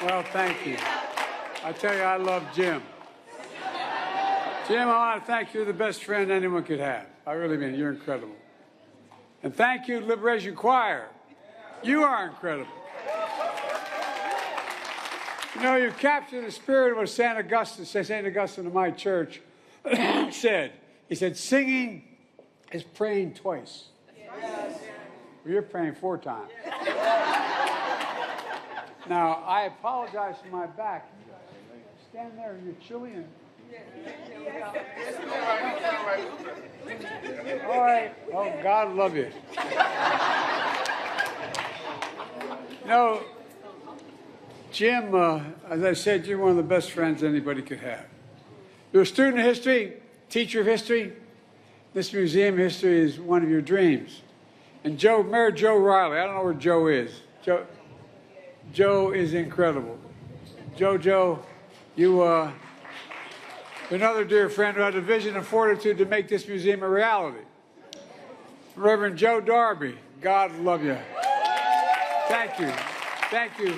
Well, thank you. I tell you, I love Jim. Jim, I want to thank you. You're the best friend anyone could have. I really mean it. You're incredible. And thank you, Liberation Choir. You are incredible. You know, you captured the spirit of what St. Augustine of my church said. He said, singing is praying twice. Yes. Well, you're praying 4 times. Now, I apologize for my back. Stand there and you're chilly. All right. Oh, God love you. No, Jim, as I said, you're one of the best friends anybody could have. You're a student of history, teacher of history. This museum of history is one of your dreams. And Mayor Joe Riley, I don't know where Joe is. Joe is incredible. Joe, you, another dear friend who had the vision and fortitude to make this museum a reality. Reverend Joe Darby, God love you. Thank you. Thank you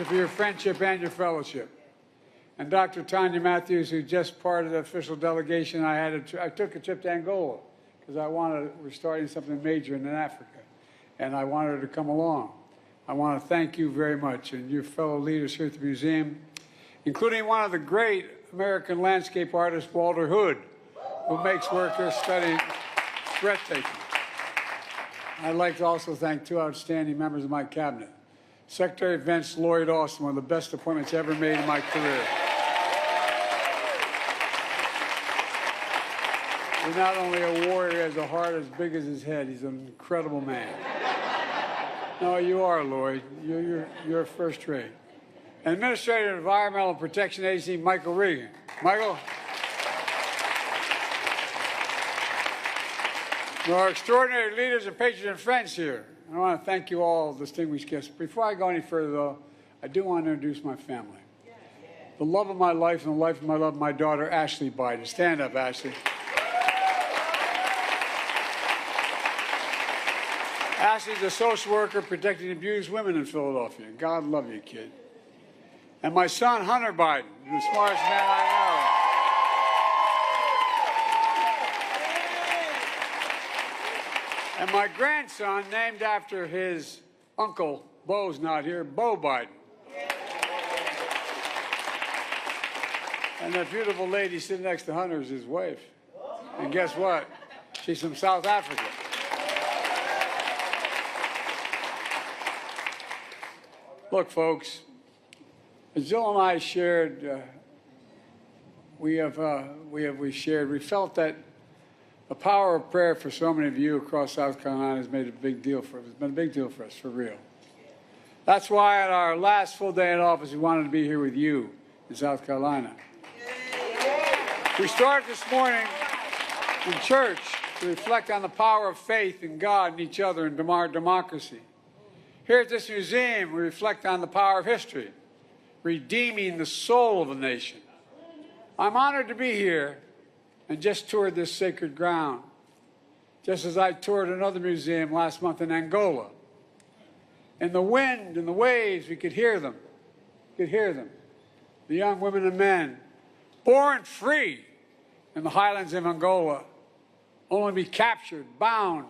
for your friendship and your fellowship. And Dr. Tanya Matthews, who's just part of the official delegation, I took a trip to Angola because we're starting something major in Africa, and I wanted her to come along. I want to thank you very much and your fellow leaders here at the museum, including one of the great American landscape artists, Walter Hood, who makes work here studying breathtaking. I'd like to also thank 2 outstanding members of my cabinet. Secretary of Defense Lloyd Austin, one of the best appointments ever made in my career. He's not only a warrior, he has a heart as big as his head. He's an incredible man. No, you are, Lloyd. You're first rate. And Administrator of Environmental Protection Agency, Michael Regan. Michael. Our extraordinary leaders and patrons and friends here. I want to thank you all, distinguished guests. Before I go any further, though, I do want to introduce my family. The love of my life and the life of my love, my daughter, Ashley Biden. Stand up, Ashley. Ashley's a social worker protecting abused women in Philadelphia. God love you, kid. And my son, Hunter Biden, the smartest man I know. And my grandson, named after his uncle, Bo's not here, Bo Biden. And that beautiful lady sitting next to Hunter is his wife. And guess what? She's from South Africa. Look, folks, as Jill and I shared, we felt that the power of prayer for so many of you across South Carolina has made a big deal for us. It's been a big deal for us, for real. That's why at our last full day in office, we wanted to be here with you in South Carolina. We started this morning in church to reflect on the power of faith in God and each other and our democracy. Here at this museum, we reflect on the power of history, redeeming the soul of a nation. I'm honored to be here and just toured this sacred ground, just as I toured another museum last month in Angola. In the wind and the waves, we could hear them. We could hear them. The young women and men, born free in the highlands of Angola, only to be captured, bound,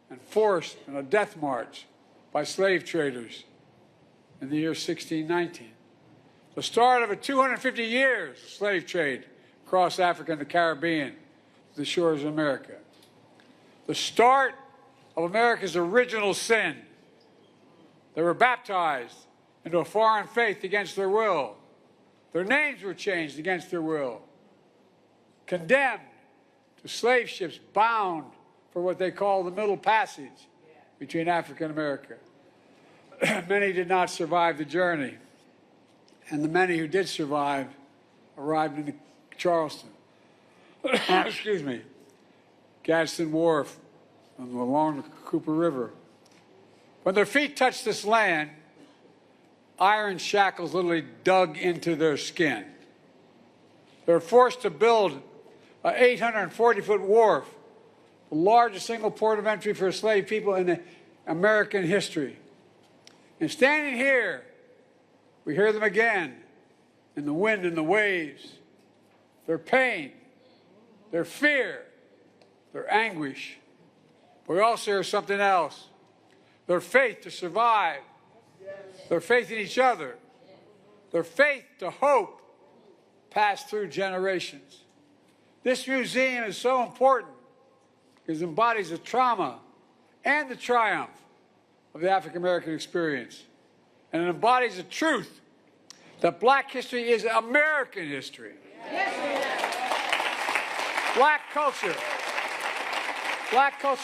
and forced in a death march by slave traders in the year 1619. The start of a 250 years of slave trade across Africa and the Caribbean to the shores of America. The start of America's original sin. They were baptized into a foreign faith against their will. Their names were changed against their will. Condemned to slave ships bound for what they call the Middle Passage between Africa and America. Many did not survive the journey, and the many who did survive arrived in Charleston, excuse me, Gadsden Wharf, along the Cooper River. When their feet touched this land, iron shackles literally dug into their skin. They were forced to build an 840-foot wharf, the largest single port of entry for enslaved people in American history. And standing here We hear them again in the wind and the waves, their pain, their fear, their anguish. But we also hear something else, their faith to survive, their faith in each other, their faith to hope pass through generations. This museum is so important because it embodies the trauma and the triumph of the African American experience. And it embodies the truth that black history is American history. Black culture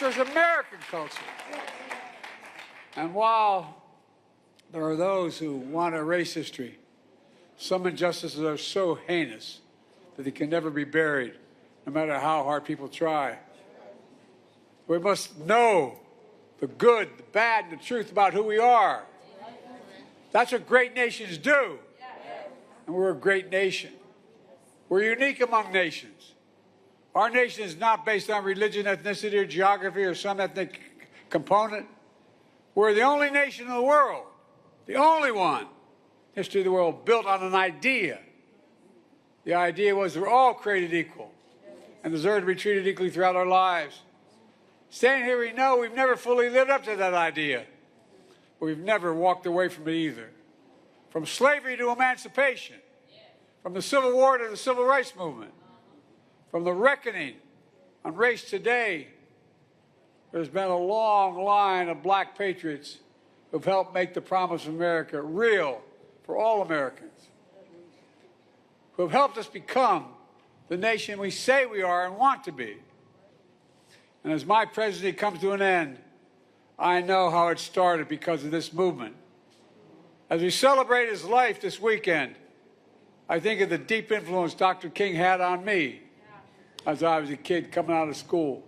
is American culture. And while there are those who want to erase history, some injustices are so heinous that they can never be buried, no matter how hard people try. We must know the good, the bad, and the truth about who we are. That's what great nations do. And we're a great nation. We're unique among nations. Our nation is not based on religion, ethnicity, or geography, or some ethnic component. We're the only nation in the world, the only one, history of the world, built on an idea. The idea was we're all created equal and deserve to be treated equally throughout our lives. Standing here, we know we've never fully lived up to that idea. But we've never walked away from it either. From slavery to emancipation, from the Civil War to the Civil Rights Movement, from the reckoning on race today, there's been a long line of black patriots who've helped make the promise of America real for all Americans, who have helped us become the nation we say we are and want to be. And as my presidency comes to an end, I know how it started because of this movement. As we celebrate his life this weekend, I think of the deep influence Dr. King had on me as I was a kid coming out of school.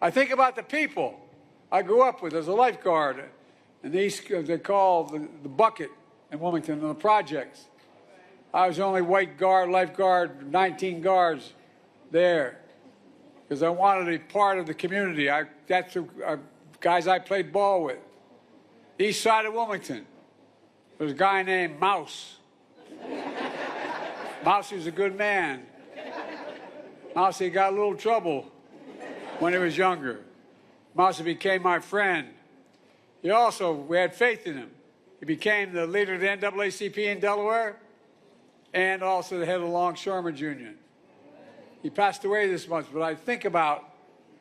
I think about the people I grew up with as a lifeguard in the East, they call the bucket in Wilmington, in the projects. I was the only white guard, lifeguard, 19 guards there because I wanted to be part of the community. That's the guys I played ball with. East side of Wilmington, there's a guy named Mouse. Mousy was a good man. Mousy got a little trouble when he was younger. Mousy became my friend. We had faith in him. He became the leader of the NAACP in Delaware and also the head of the Longshoremen's Union. He passed away this month, but I think about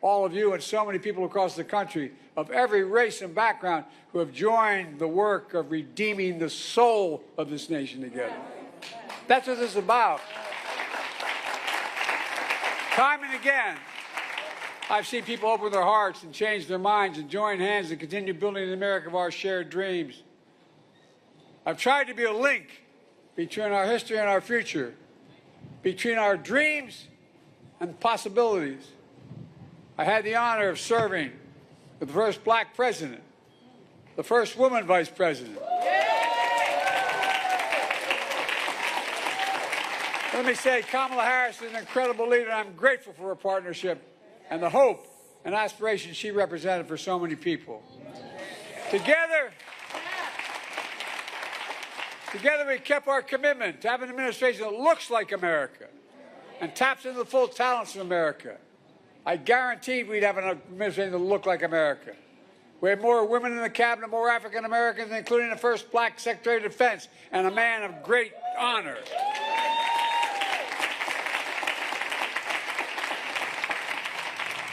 all of you and so many people across the country of every race and background who have joined the work of redeeming the soul of this nation together. That's what this is about. Time and again, I've seen people open their hearts and change their minds and join hands and continue building the America of our shared dreams. I've tried to be a link between our history and our future, between our dreams and possibilities. I had the honor of serving with the first black president, the first woman vice president. Let me say, Kamala Harris is an incredible leader, and I'm grateful for her partnership and the hope and aspiration she represented for so many people. Together we kept our commitment to have an administration that looks like America and taps into the full talents of America. I guaranteed we'd have an administration that looked like America. We had more women in the cabinet, more African Americans, including the first black Secretary of Defense and a man of great honor.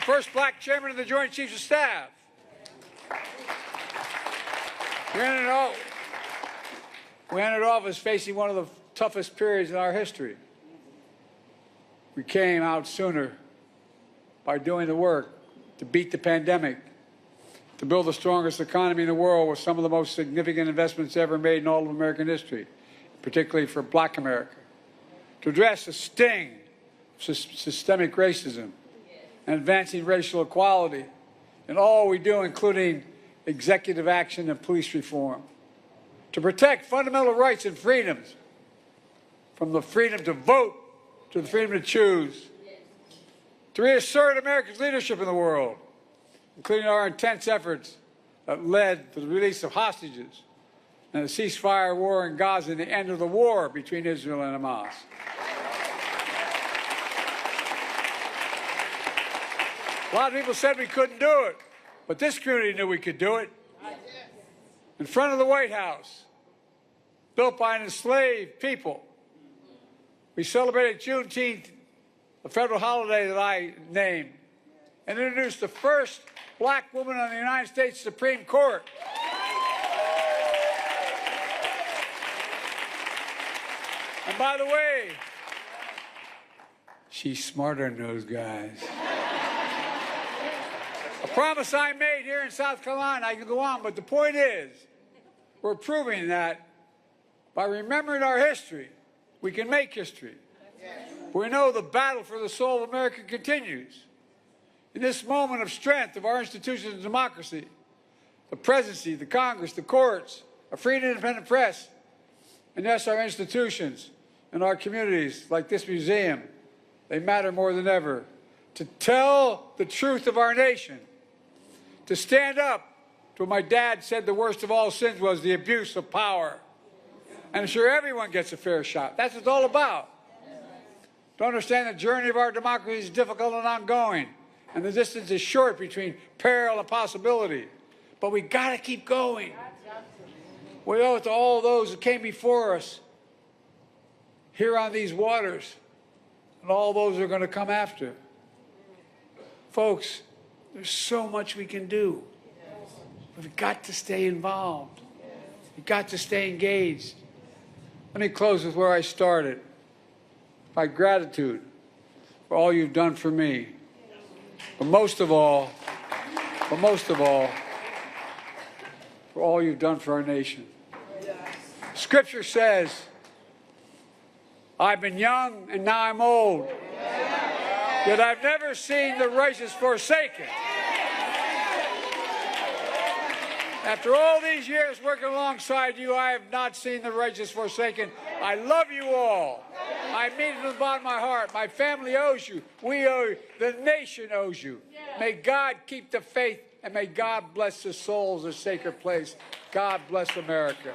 First black chairman of the Joint Chiefs of Staff. We entered office facing one of the toughest periods in our history. We came out sooner by doing the work to beat the pandemic, to build the strongest economy in the world with some of the most significant investments ever made in all of American history, particularly for black America, to address the sting of systemic racism and advancing racial equality in all we do, including executive action and police reform, to protect fundamental rights and freedoms, from the freedom to vote to the freedom to choose, to reassert America's leadership in the world, including our intense efforts that led to the release of hostages and the ceasefire war in Gaza and the end of the war between Israel and Hamas. A lot of people said we couldn't do it, but this community knew we could do it. In front of the White House, built by an enslaved people, we celebrated Juneteenth, a federal holiday that I named, and introduced the first black woman on the United States Supreme Court. And by the way, she's smarter than those guys. A promise I made here in South Carolina, I can go on, but the point is, we're proving that by remembering our history, we can make history. We know the battle for the soul of America continues. In this moment of strength of our institutions and democracy, the presidency, the Congress, the courts, a free and independent press, and yes, our institutions and our communities like this museum, they matter more than ever. To tell the truth of our nation, to stand up to what my dad said the worst of all sins was the abuse of power. And I'm sure everyone gets a fair shot. That's what it's all about. To understand the journey of our democracy is difficult and ongoing, and the distance is short between peril and possibility. But we got to keep going. We owe it to all those who came before us here on these waters, and all those who are going to come after. Folks, there's so much we can do. We've got to stay involved. We've got to stay engaged. Let me close with where I started. My gratitude for all you've done for me. But most of all, for all you've done for our nation. Scripture says, I've been young and now I'm old, yet I've never seen the righteous forsaken. After all these years working alongside you, I have not seen the righteous forsaken. I love you all. I mean it from the bottom of my heart. My family owes you. We owe you. The nation owes you. May God keep the faith, and may God bless the souls of sacred place. God bless America.